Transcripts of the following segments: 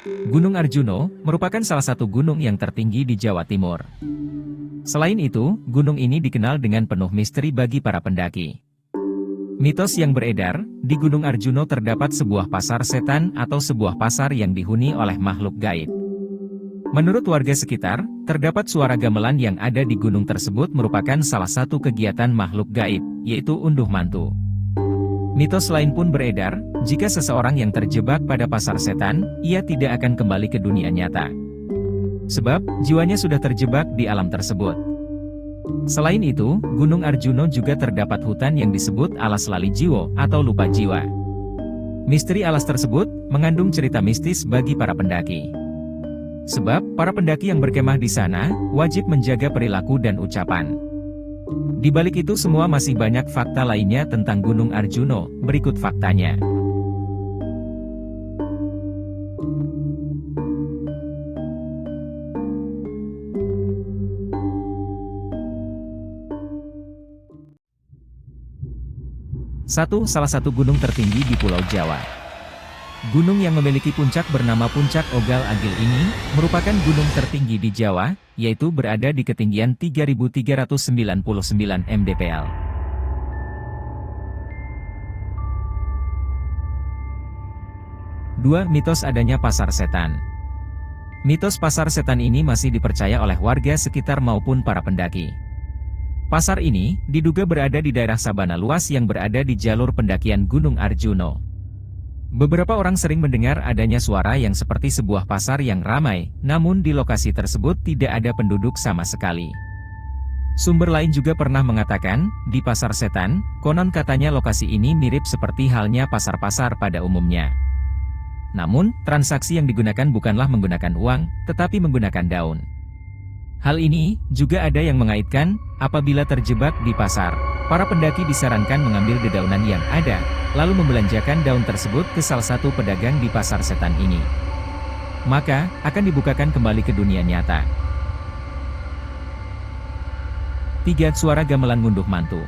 Gunung Arjuno merupakan salah satu gunung yang tertinggi di Jawa Timur. Selain itu, gunung ini dikenal dengan penuh misteri bagi para pendaki. Mitos yang beredar, di Gunung Arjuno terdapat sebuah pasar setan atau sebuah pasar yang dihuni oleh makhluk gaib. Menurut warga sekitar, terdapat suara gamelan yang ada di gunung tersebut merupakan salah satu kegiatan makhluk gaib, yaitu unduh mantu. Mitos lain pun beredar, jika seseorang yang terjebak pada pasar setan, ia tidak akan kembali ke dunia nyata. Sebab, jiwanya sudah terjebak di alam tersebut. Selain itu, Gunung Arjuno juga terdapat hutan yang disebut alas lali jiwo atau lupa jiwa. Misteri alas tersebut mengandung cerita mistis bagi para pendaki. Sebab, para pendaki yang berkemah di sana, wajib menjaga perilaku dan ucapan. Di balik itu semua masih banyak fakta lainnya tentang Gunung Arjuno, berikut faktanya. Salah satu gunung tertinggi di Pulau Jawa. Gunung yang memiliki puncak bernama Puncak Ogal Agil ini, merupakan gunung tertinggi di Jawa, yaitu berada di ketinggian 3.399 mdpl. Dua, mitos adanya pasar setan. Mitos pasar setan ini masih dipercaya oleh warga sekitar maupun para pendaki. Pasar ini diduga berada di daerah sabana luas yang berada di jalur pendakian Gunung Arjuno. Beberapa orang sering mendengar adanya suara yang seperti sebuah pasar yang ramai, namun di lokasi tersebut tidak ada penduduk sama sekali. Sumber lain juga pernah mengatakan, di pasar setan, konon katanya lokasi ini mirip seperti halnya pasar-pasar pada umumnya. Namun, transaksi yang digunakan bukanlah menggunakan uang, tetapi menggunakan daun. Hal ini juga ada yang mengaitkan, apabila terjebak di pasar, para pendaki disarankan mengambil dedaunan yang ada, lalu membelanjakan daun tersebut ke salah satu pedagang di pasar setan ini. Maka, akan dibukakan kembali ke dunia nyata. 3. Suara gamelan ngunduh mantu.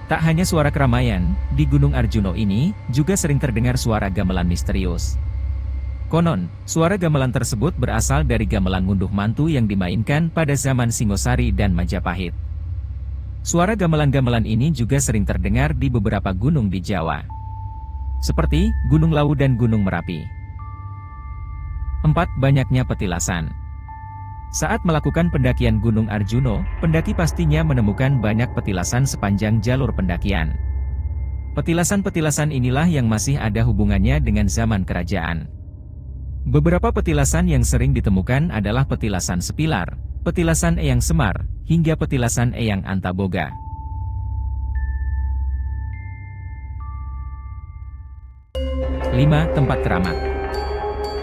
Tak hanya suara keramaian, di Gunung Arjuno ini, juga sering terdengar suara gamelan misterius. Konon, suara gamelan tersebut berasal dari gamelan ngunduh mantu yang dimainkan pada zaman Singosari dan Majapahit. Suara gamelan-gamelan ini juga sering terdengar di beberapa gunung di Jawa, seperti Gunung Lawu dan Gunung Merapi. 4. Banyaknya petilasan. Saat melakukan pendakian Gunung Arjuno, pendaki pastinya menemukan banyak petilasan sepanjang jalur pendakian. Petilasan-petilasan inilah yang masih ada hubungannya dengan zaman kerajaan. Beberapa petilasan yang sering ditemukan adalah petilasan Sepilar, petilasan Eyang Semar, hingga petilasan Eyang Antaboga. 5. Tempat keramat.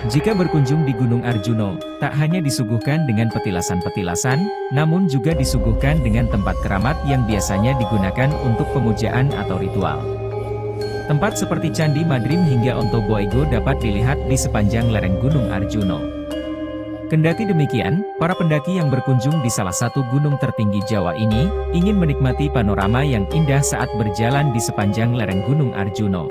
Jika berkunjung di Gunung Arjuno, tak hanya disuguhkan dengan petilasan-petilasan, namun juga disuguhkan dengan tempat keramat yang biasanya digunakan untuk pemujaan atau ritual. Tempat seperti Candi Madrim hingga Ontoboego dapat dilihat di sepanjang lereng Gunung Arjuno. Kendati demikian, para pendaki yang berkunjung di salah satu gunung tertinggi Jawa ini, ingin menikmati panorama yang indah saat berjalan di sepanjang lereng Gunung Arjuno.